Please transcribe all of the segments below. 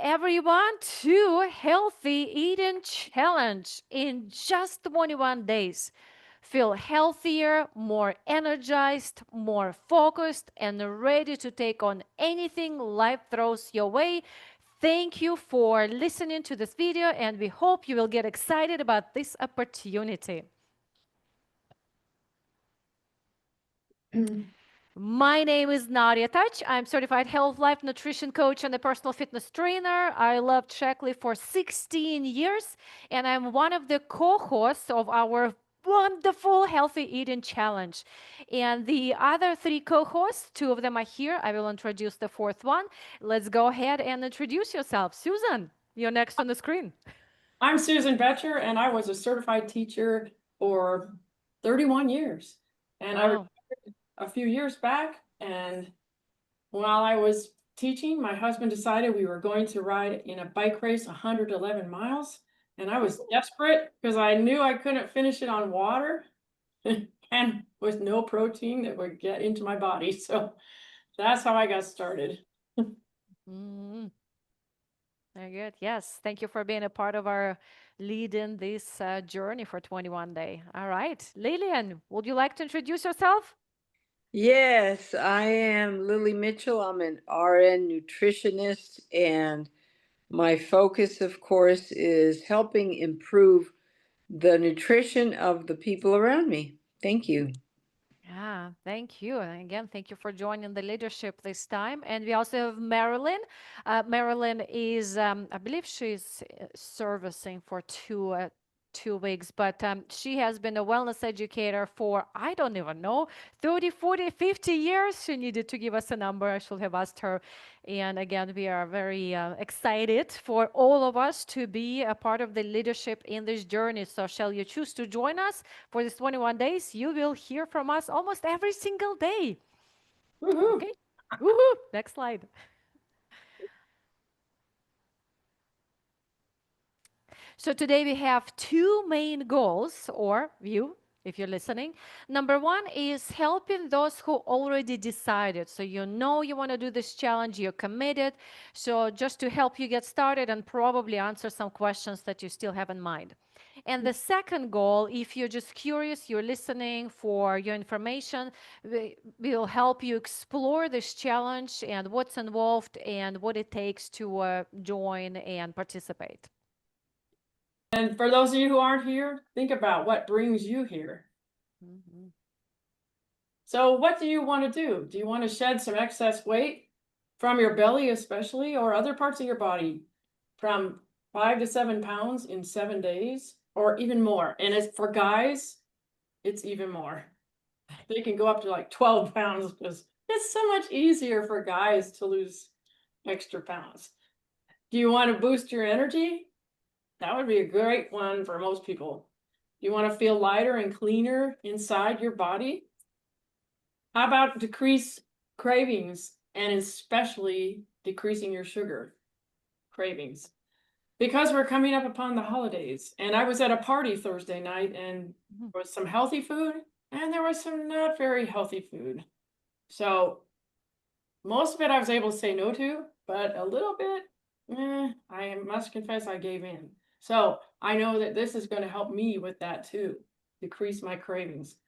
everyone to Healthy Eating Challenge in just 21 days. Feel healthier, more energized, more focused, and ready to take on anything life throws your way. Thank you for listening to this video, and we hope you will get excited about this opportunity. My name is Nadia Touch. I'm certified health, life, nutrition coach and a personal fitness trainer. I loved Shaklee for 16 years, and I'm one of the co-hosts of our wonderful Healthy Eating Challenge. And the other three co-hosts, two of them are here. I will introduce the fourth one. Let's go ahead and introduce yourself. Susan, you're next on the screen. I'm Susan Betcher, and I was a certified teacher for 31 years. And I Wow. retired a few years back. And while I was teaching, my husband decided we were going to ride in a bike race 111 miles. And I was desperate because I knew I couldn't finish it on water and with no protein that would get into my body. So that's how I got started. Mm, very good. Yes. Thank you for being a part of our lead in this journey for 21 Day. All right. Lillian, would you like to introduce yourself? Yes, I am Lily Mitchell. I'm an RN nutritionist, and my focus, of course, is helping improve the nutrition of the people around me. Thank you. Yeah, thank you. And again, thank you for joining the leadership this time. And we also have Marilyn. Marilyn is, I believe she's servicing for 2 weeks, but she has been a wellness educator for, I don't even know, 30, 40, 50 years. She needed to give us a number. I should have asked her. And again, we are very excited for all of us to be a part of the leadership in this journey. So shall you choose to join us for this 21 days? You will hear from us almost every single day. Woohoo! Okay. Woohoo! Next slide. So today we have two main goals, or you, if you're listening. Number one is helping those who already decided. So you know you want to do this challenge, you're committed. So just to help you get started and probably answer some questions that you still have in mind. And the second goal, if you're just curious, you're listening for your information, we will help you explore this challenge and what's involved and what it takes to join and participate. And for those of you who aren't here, think about what brings you here. Mhm. So what do you want to do? Do you want to shed some excess weight from your belly, especially, or other parts of your body from 5 to 7 pounds in 7 days or even more? And as for guys, it's even more. They can go up to like 12 pounds because it's so much easier for guys to lose extra pounds. Do you want to boost your energy? That would be a great one for most people. Do you want to feel lighter and cleaner inside your body? How about decrease cravings and especially decreasing your sugar cravings? Because we're coming up upon the holidays, and I was at a party Thursday night and Mhm. there was some healthy food and there was some not very healthy food. So most of it I was able to say no to, but a little bit, I must confess I gave in. So I know that this is going to help me with that too, decrease my cravings.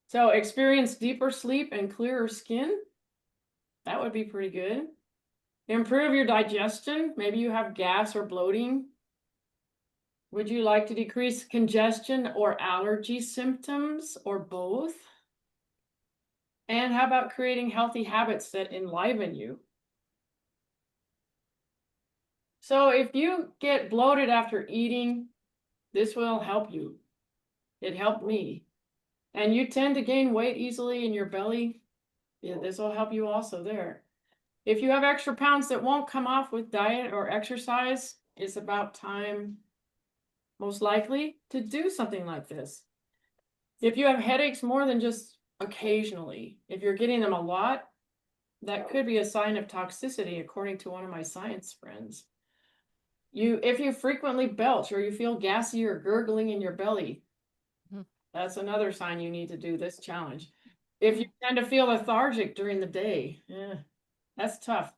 So experience deeper sleep and clearer skin. That would be pretty good. Improve your digestion. Maybe you have gas or bloating. Would you like to decrease congestion or allergy symptoms or both? And how about creating healthy habits that enliven you? So if you get bloated after eating, this will help you. It helped me. And you tend to gain weight easily in your belly, yeah, this will help you also there. If you have extra pounds that won't come off with diet or exercise, it's about time, most likely, to do something like this. If you have headaches more than just occasionally, if you're getting them a lot, that could be a sign of toxicity, according to one of my science friends. If you frequently belch or you feel gassy or gurgling in your belly, Mhm. that's another sign you need to do this challenge. If you tend to feel lethargic during the day, that's tough.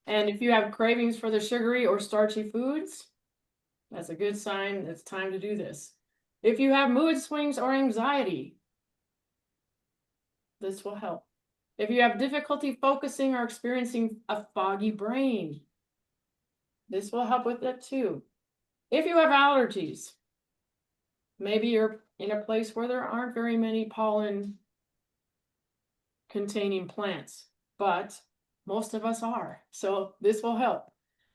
And if you have cravings for the sugary or starchy foods, that's a good sign it's time to do this. If you have mood swings or anxiety, this will help. If you have difficulty focusing or experiencing a foggy brain, this will help with that too. If you have allergies, maybe you're in a place where there aren't very many pollen containing plants, but most of us are, so this will help.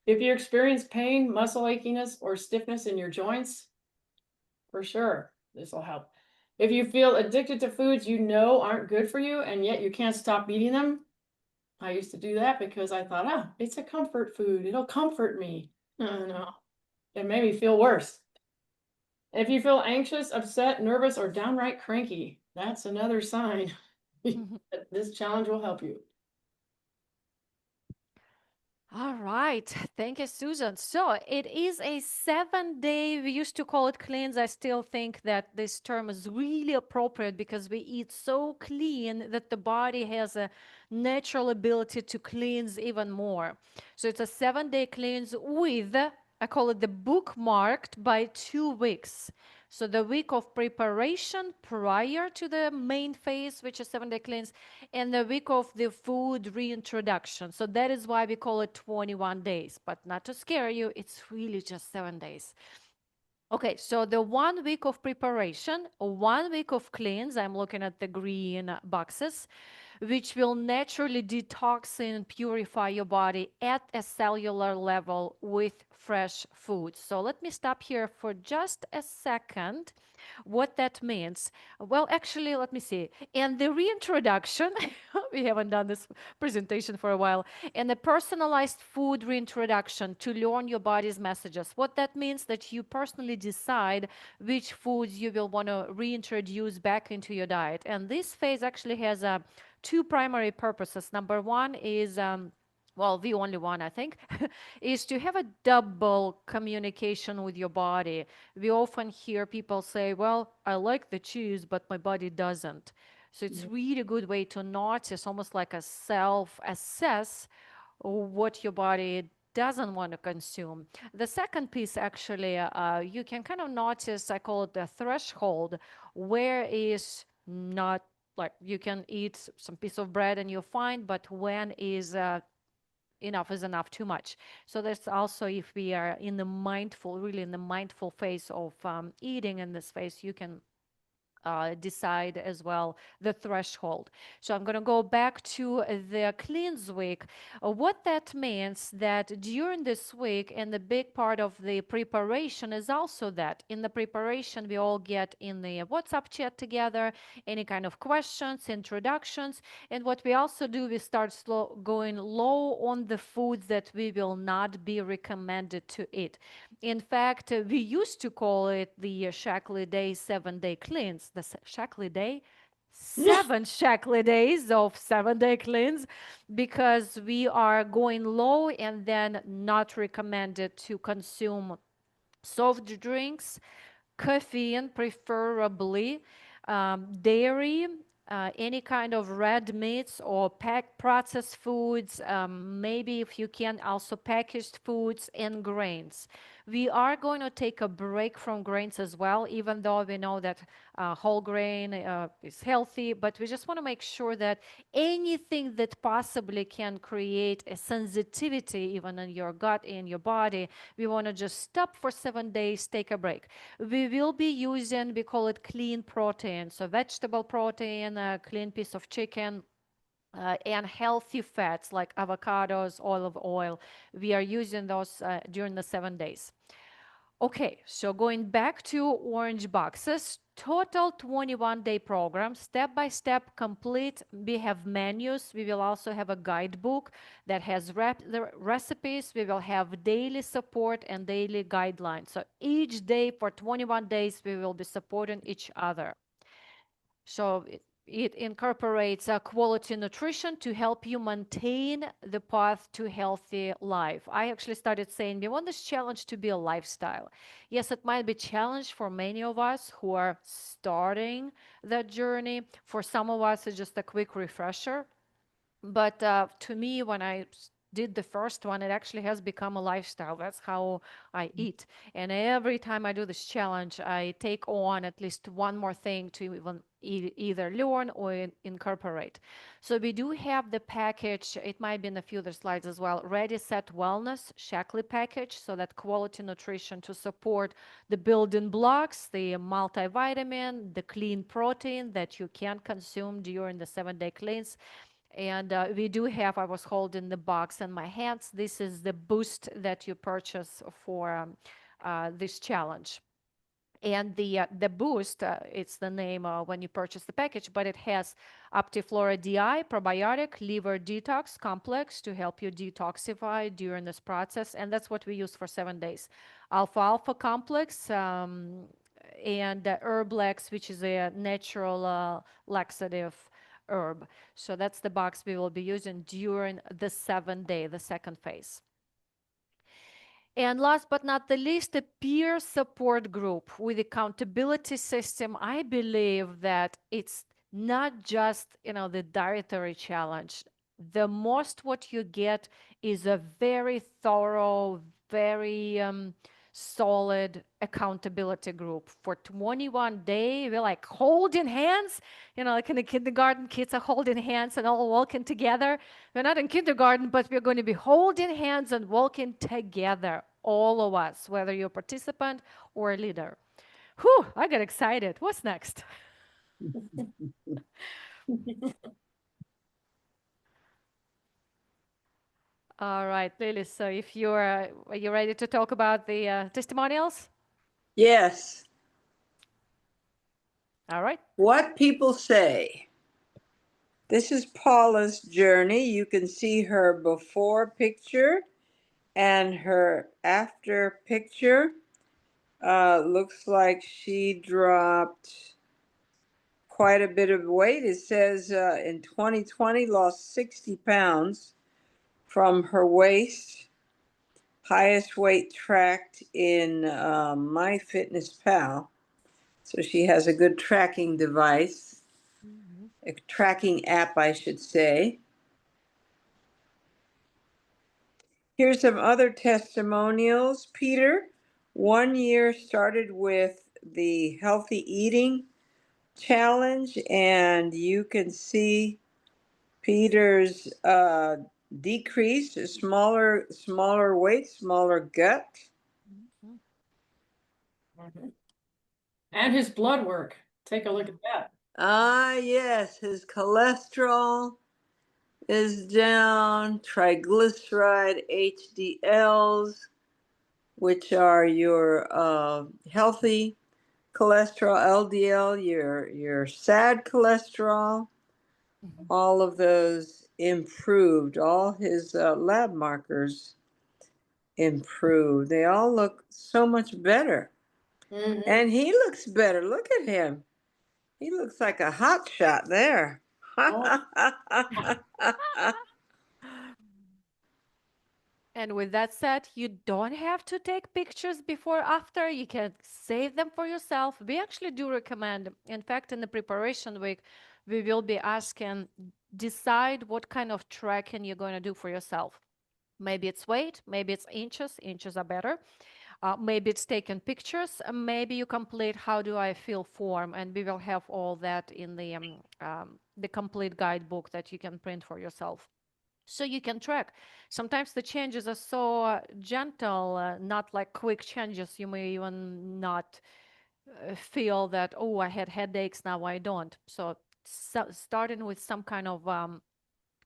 If you experience pain, muscle achiness, or stiffness in your joints, for sure, this will help. If you feel addicted to foods you know aren't good for you and yet you can't stop eating them, I used to do that because I thought, oh, it's a comfort food, it'll comfort me. No, it made me feel worse. If you feel anxious, upset, nervous, or downright cranky, that's another sign that this challenge will help you. All right. Thank you, Susan. So it is a 7 day, we used to call it cleanse. I still think that this term is really appropriate because we eat so clean that the body has a natural ability to cleanse even more. So it's a 7 day cleanse with, I call it the bookmarked by 2 weeks. So the week of preparation prior to the main phase, which is 7 day cleanse, and the week of the food reintroduction. So that is why we call it 21 days. But not to scare you, it's really just 7 days. Okay, so the 1 week of preparation, 1 week of cleanse, I'm looking at the green boxes, which will naturally detox and purify your body at a cellular level with fresh foods. So let me stop here for just a second. What that means? Well, actually, let me see. And the reintroduction, we haven't done this presentation for a while, and the personalized food reintroduction to learn your body's messages. What that means that you personally decide which foods you will want to reintroduce back into your diet. And this phase actually has two primary purposes. Number one is well, the only one I think, is to have a double communication with your body. We often hear people say, well, I like the cheese, but my body doesn't. So it's really a good way to notice, almost like a self-assess what your body doesn't want to consume. The second piece, actually, you can kind of notice, I call it the threshold, where is not like you can eat some piece of bread and you're fine, but when is enough is enough, too much. So that's also, if we are in the mindful, really in the mindful phase of eating in this phase, you can decide as well the threshold. So I'm going to go back to the cleanse week. What that means that during this week, and the big part of the preparation is also that in the preparation we all get in the WhatsApp chat together, any kind of questions, introductions, and what we also do, we start going low on the foods that we will not be recommended to eat. In fact, we used to call it the Shaklee Day 7 day cleanse. The Shaklee Day, 7 Shaklee days of 7 day cleanse, because we are going low and then not recommended to consume soft drinks, caffeine preferably, dairy, any kind of red meats or packed processed foods, maybe if you can also packaged foods and grains. We are going to take a break from grains as well, even though we know that whole grain is healthy, but we just want to make sure that anything that possibly can create a sensitivity even in your gut, in your body, we want to just stop for 7 days, take a break. We will be using, we call it clean protein, so vegetable protein, a clean piece of chicken, and healthy fats like avocados, olive oil. We are using those during the 7 days. Okay, so going back to orange boxes, total 21-day program, step by step complete. We have menus. We will also have a guidebook that has the recipes. We will have daily support and daily guidelines. So each day for 21 days, we will be supporting each other. So it incorporates quality nutrition to help you maintain the path to healthy life. I actually started saying we want this challenge to be a lifestyle. Yes, it might be a challenge for many of us who are starting that journey. For some of us, it's just a quick refresher. But to me, when I did the first one, it actually has become a lifestyle. That's how I eat. And every time I do this challenge, I take on at least one more thing to even either learn or incorporate. So we do have the package. It might be in a few other slides as well. Ready, Set, Wellness Shaklee package. So that quality nutrition to support the building blocks, the multivitamin, the clean protein that you can consume during the 7-day cleanse. And we do have, I was holding the box in my hands. This is the boost that you purchase for this challenge. And the boost, it's the name when you purchase the package, but it has Optiflora DI probiotic liver detox complex to help you detoxify during this process, and that's what we use for 7 days. Alfalfa complex and Herblex, which is a natural laxative herb. So that's the box we will be using during the 7-day, the second phase. And last but not the least, a peer support group with accountability system. I believe that it's not just, the dietary challenge. The most what you get is a very thorough, very solid accountability group. For 21 days, we're like holding hands, like in the kindergarten, kids are holding hands and all walking together. We're not in kindergarten, but we're going to be holding hands and walking together, all of us, whether you're a participant or a leader. Whew, I got excited. What's next? All right, Lily, so if are you ready to talk about the testimonials? Yes. All right. What people say. This is Paula's journey. You can see her before picture and her after picture. Looks like she dropped quite a bit of weight. It says in 2020 lost 60 pounds from her waist. Highest weight tracked in MyFitnessPal. So she has a good tracking device, a tracking app, I should say. Here's some other testimonials. Peter, 1 year started with the healthy eating challenge, and you can see Peter's decrease, smaller weight, smaller gut. And his blood work. Take a look at that. Ah, yes, his cholesterol is down, triglyceride, HDLs, which are your healthy cholesterol, LDL, your sad cholesterol, all of those improved. All his lab markers improved. They all look so much better. And he looks better. Look at him. He looks like a hot shot there. And with that said, you don't have to take pictures before after. You can save them for yourself. We actually do recommend, in fact, in the preparation week, we will be asking, decide what kind of tracking you're going to do for yourself. Maybe it's weight, maybe it's inches. Inches are better. Maybe it's taking pictures. Maybe you complete how do I feel form, and we will have all that in the complete guidebook that you can print for yourself. So you can track. Sometimes the changes are so gentle, not like quick changes. You may even not feel that, oh, I had headaches, now I don't. So starting with some kind of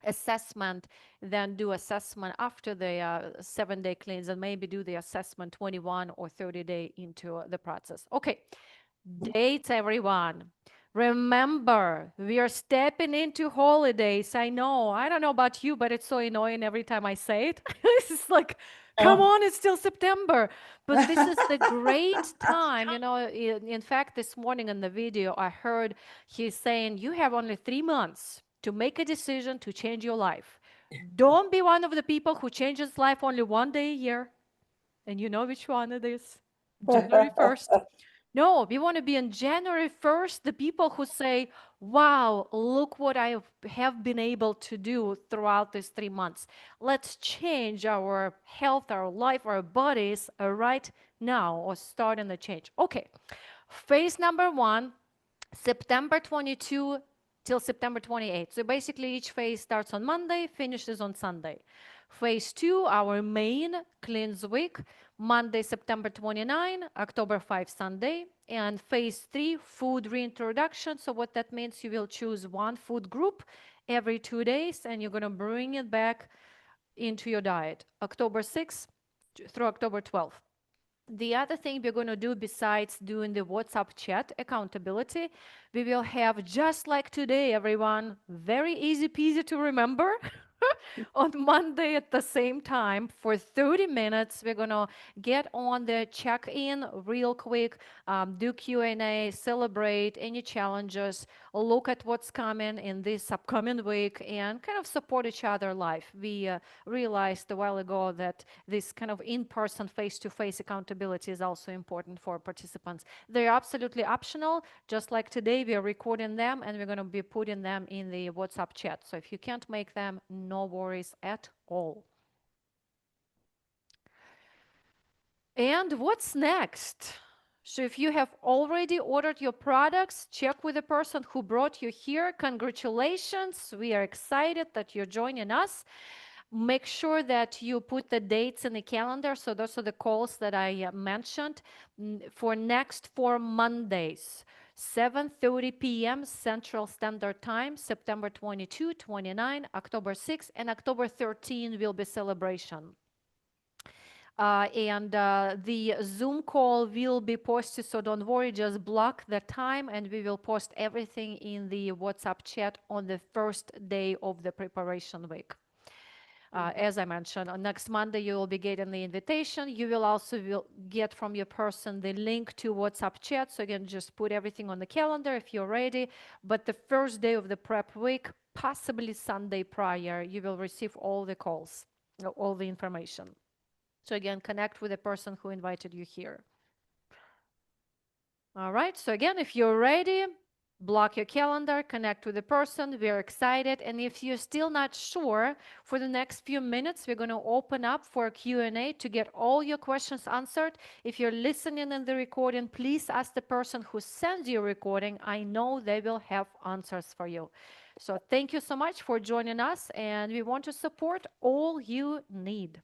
assessment, then do assessment after the 7-day cleanse, and maybe do the assessment 21 or 30 day into the process. Okay, dates, everyone. Remember, we are stepping into holidays. I know. I don't know about you, but it's so annoying every time I say it. It's like, come on, it's still September. But this is the great time. In fact, this morning in the video, I heard he's saying, you have only 3 months to make a decision to change your life. Don't be one of the people who changes life only 1 day a year. And you know which one it is. January 1st. No, we want to be on January 1st, the people who say, wow, look what I have been able to do throughout these 3 months. Let's change our health, our life, our bodies right now, or starting the change. Okay, phase number 1, September 22 till September 28. So basically each phase starts on Monday, finishes on Sunday. Phase 2, our main cleanse week, Monday, September 29, October 5, Sunday. And phase 3, food reintroduction. So what that means, you will choose one food group every 2 days and you're going to bring it back into your diet, October 6th through October 12th. The other thing we're going to do besides doing the WhatsApp chat accountability, we will have, just like today, everyone, very easy peasy to remember. On Monday at the same time for 30 minutes, we're going to get on the check-in real quick, do Q&A, celebrate any challenges, look at what's coming in this upcoming week, and kind of support each other live. We realized a while ago that this kind of in-person, face-to-face accountability is also important for participants. They're absolutely optional. Just like today, we are recording them and we're going to be putting them in the WhatsApp chat. So if you can't make them, no worries at all. And what's next? So if you have already ordered your products, check with the person who brought you here. Congratulations. We are excited that you're joining us. Make sure that you put the dates in the calendar. So those are the calls that I mentioned for next 4 Mondays. 7:30 p.m. Central Standard Time, September 22, 29, October 6, and October 13 will be celebration. The Zoom call will be posted, so don't worry, just block the time and we will post everything in the WhatsApp chat on the first day of the preparation week. As I mentioned, on next Monday, you will be getting the invitation. You will also get from your person the link to WhatsApp chat. So again, just put everything on the calendar if you're ready. But the first day of the prep week, possibly Sunday prior, you will receive all the calls, all the information. So again, connect with the person who invited you here. All right, so again, if you're ready, block your calendar, connect with the person. We're excited. And if you're still not sure, for the next few minutes, we're going to open up for a Q&A to get all your questions answered. If you're listening in the recording, please ask the person who sends you a recording. I know they will have answers for you. So thank you so much for joining us, and we want to support all you need.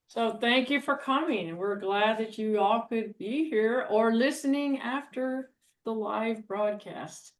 So thank you for coming, and we're glad that you all could be here or listening after the live broadcast.